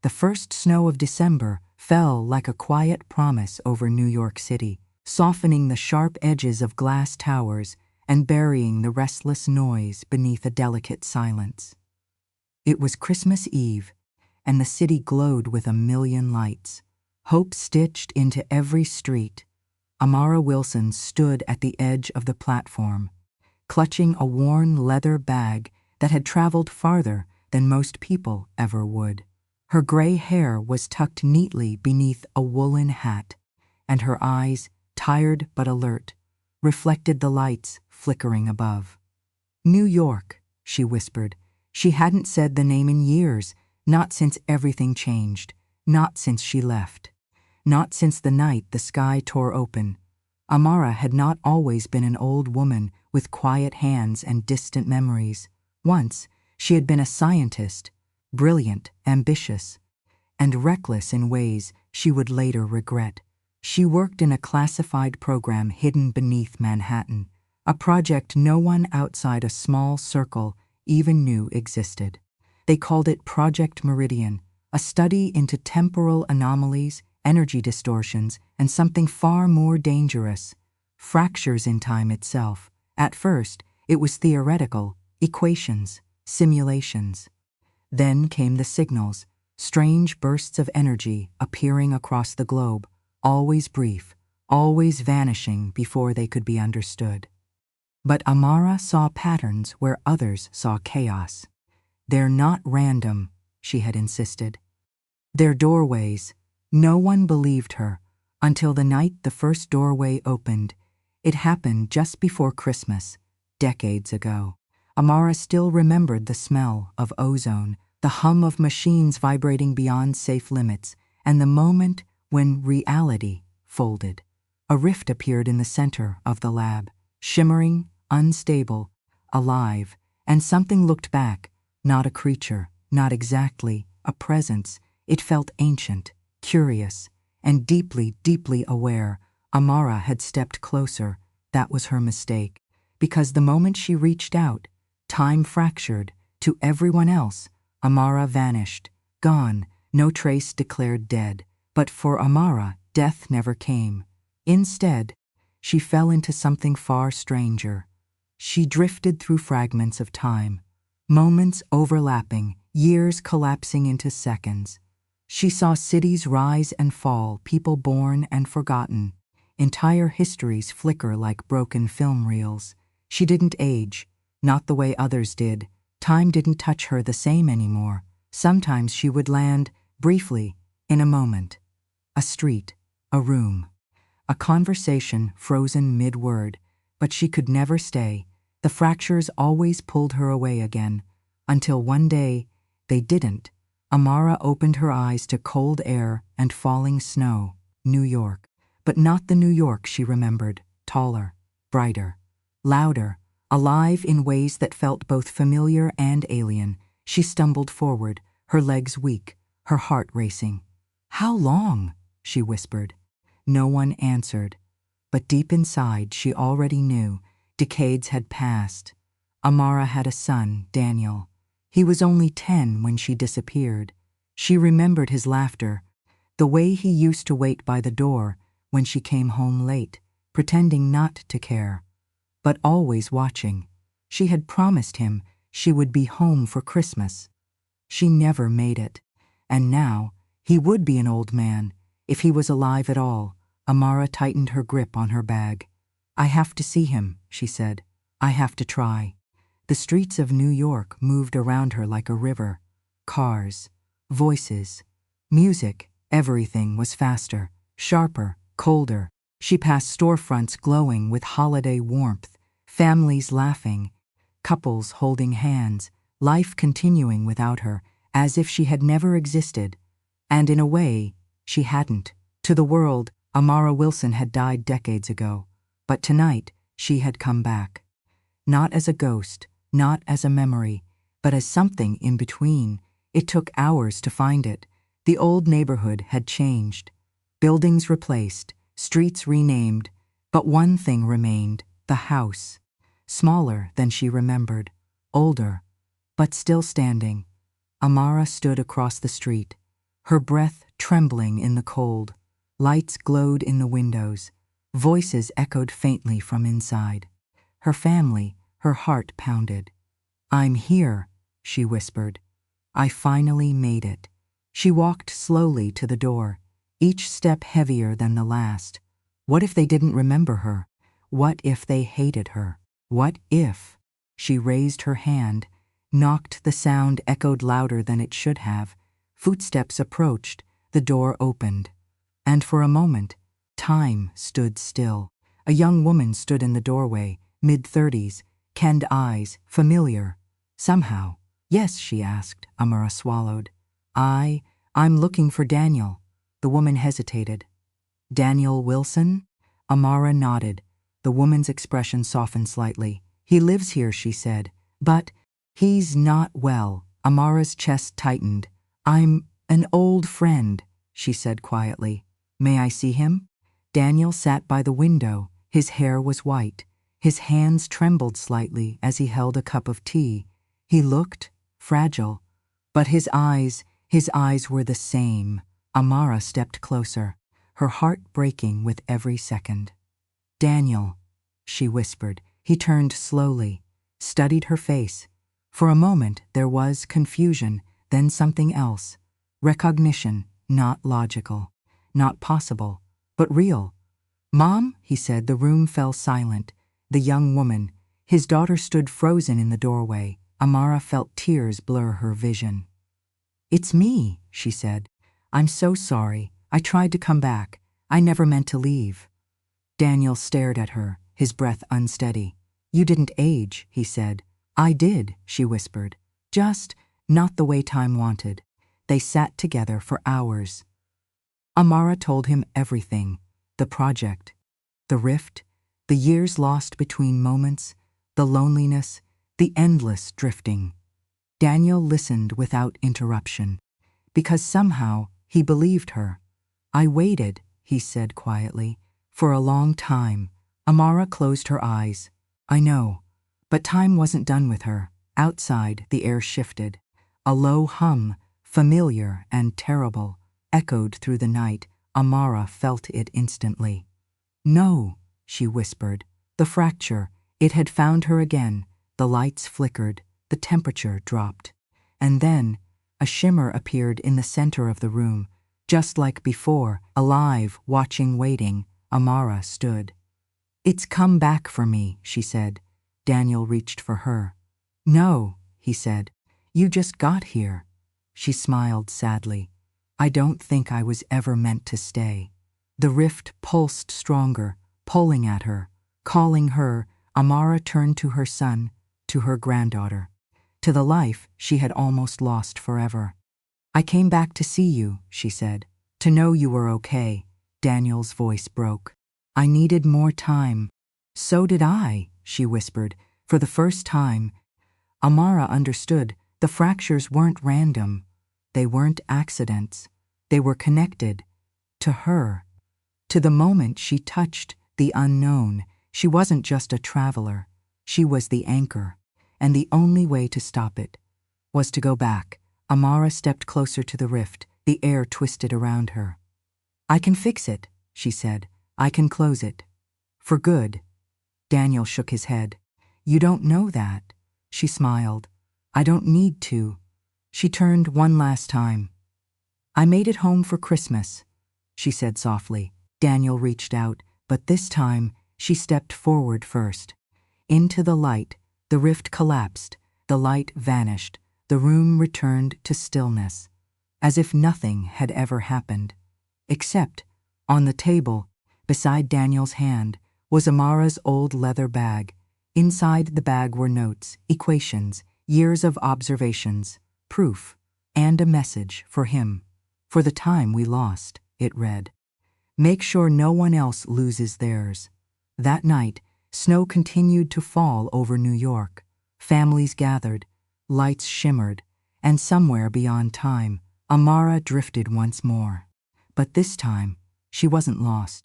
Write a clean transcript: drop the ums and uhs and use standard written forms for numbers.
The first snow of December fell like a quiet promise over New York City, softening the sharp edges of glass towers and burying the restless noise beneath a delicate silence. It was Christmas Eve, and the city glowed with a million lights, hope stitched into every street. Amara Wilson stood at the edge of the platform, clutching a worn leather bag that had traveled farther than most people ever would. Her gray hair was tucked neatly beneath a woolen hat, and her eyes, tired but alert, reflected the lights flickering above. New York, she whispered. She hadn't said the name in years, not since everything changed, not since she left, not since the night the sky tore open. Amara had not always been an old woman with quiet hands and distant memories. Once, she had been a scientist, brilliant, ambitious, and reckless in ways she would later regret. She worked in a classified program hidden beneath Manhattan, a project no one outside a small circle even knew existed. They called it Project Meridian, a study into temporal anomalies, energy distortions, and something far more dangerous, fractures in time itself. At first, it was theoretical, equations, simulations. Then came the signals, strange bursts of energy appearing across the globe, always brief, always vanishing before they could be understood. But Amara saw patterns where others saw chaos. They're not random, she had insisted. They're doorways. No one believed her until the night the first doorway opened. It happened just before Christmas, decades ago. Amara still remembered the smell of ozone, the hum of machines vibrating beyond safe limits, and the moment when reality folded. A rift appeared in the center of the lab, shimmering, unstable, alive, and something looked back, not a creature, not exactly a presence. It felt ancient, curious, and deeply, deeply aware. Amara had stepped closer. That was her mistake, because the moment she reached out, time fractured. To everyone else, Amara vanished, gone, no trace, declared dead. But for Amara, death never came. Instead, she fell into something far stranger. She drifted through fragments of time, moments overlapping, years collapsing into seconds. She saw cities rise and fall, people born and forgotten, entire histories flicker like broken film reels. She didn't age, not the way others did. Time didn't touch her the same anymore. Sometimes she would land, briefly, in a moment. A street, a room, a conversation frozen mid-word, but she could never stay. The fractures always pulled her away again, until one day they didn't. Amara opened her eyes to cold air and falling snow. New York. But not the New York she remembered. Taller, brighter, louder, alive in ways that felt both familiar and alien. She stumbled forward, her legs weak, her heart racing. "How long?" she whispered. No one answered, but deep inside she already knew. Decades had passed. Amara had a son, Daniel. He was only 10 when she disappeared. She remembered his laughter, the way he used to wait by the door when she came home late, pretending not to care, but always watching. She had promised him she would be home for Christmas. She never made it, and now he would be an old man, if he was alive at all. Amara tightened her grip on her bag. "I have to see him," she said. "I have to try." The streets of New York moved around her like a river. Cars, voices, music, everything was faster, sharper, colder. She passed storefronts glowing with holiday warmth, families laughing, couples holding hands, life continuing without her, as if she had never existed. And in a way, she hadn't. To the world, Amara Wilson had died decades ago, but tonight she had come back. Not as a ghost, not as a memory, but as something in between. It took hours to find it. The old neighborhood had changed. Buildings replaced, streets renamed, but one thing remained: the house. Smaller than she remembered, older, but still standing. Amara stood across the street, her breath trembling in the cold. Lights glowed in the windows. Voices echoed faintly from inside. Her family, her heart pounded. "I'm here," she whispered. "I finally made it." She walked slowly to the door, each step heavier than the last. What if they didn't remember her? What if they hated her? What if? She raised her hand, knocked. The sound echoed louder than it should have. Footsteps approached, the door opened. And for a moment, time stood still. A young woman stood in the doorway, mid-30s, kenned eyes, familiar. Somehow. "Yes," she asked. Amara swallowed. I'm looking for Daniel." The woman hesitated. "Daniel Wilson?" Amara nodded. The woman's expression softened slightly. "He lives here," she said. "But he's not well." Amara's chest tightened. "I'm an old friend," she said quietly. "May I see him?" Daniel sat by the window. His hair was white. His hands trembled slightly as he held a cup of tea. He looked fragile, but his eyes were the same. Amara stepped closer, her heart breaking with every second. "Daniel," she whispered. He turned slowly, studied her face. For a moment there was confusion, then something else. Recognition, not logical, not possible, but real. "Mom," he said. The room fell silent. The young woman, his daughter, stood frozen in the doorway. Amara felt tears blur her vision. "It's me," she said. "I'm so sorry. I tried to come back. I never meant to leave." Daniel stared at her, his breath unsteady. "You didn't age," he said. "I did," she whispered. "Just not the way time wanted." They sat together for hours. Amara told him everything. The project, the rift, the years lost between moments, the loneliness, the endless drifting. Daniel listened without interruption, because somehow he believed her. "I waited," he said quietly, "for a long time." Amara closed her eyes. "I know." But time wasn't done with her. Outside, the air shifted. A low hum, familiar and terrible, echoed through the night. Amara felt it instantly. "No," she whispered. The fracture, it had found her again. The lights flickered, the temperature dropped. And then a shimmer appeared in the center of the room. Just like before, alive, watching, waiting, Amara stood. "It's come back for me," she said. Daniel reached for her. "No," he said. "You just got here." She smiled sadly. "I don't think I was ever meant to stay." The rift pulsed stronger, pulling at her, calling her. Amara turned to her son, to her granddaughter, to the life she had almost lost forever. "I came back to see you," she said, "to know you were okay." Daniel's voice broke. "I needed more time." "So did I," she whispered. For the first time, Amara understood. The fractures weren't random. They weren't accidents. They were connected to her, to the moment she touched the unknown. She wasn't just a traveler. She was the anchor, and the only way to stop it was to go back. Amara stepped closer to the rift. The air twisted around her. "I can fix it," she said. "I can close it. For good." Daniel shook his head. "You don't know that." She smiled. "I don't need to." She turned one last time. "I made it home for Christmas," she said softly. Daniel reached out, but this time she stepped forward first. Into the light, the rift collapsed, the light vanished, the room returned to stillness, as if nothing had ever happened. Except, on the table, beside Daniel's hand, was Amara's old leather bag. Inside the bag were notes, equations, years of observations, proof, and a message for him. "For the time we lost," it read. "Make sure no one else loses theirs." That night, snow continued to fall over New York. Families gathered, lights shimmered, and somewhere beyond time, Amara drifted once more. But this time, she wasn't lost.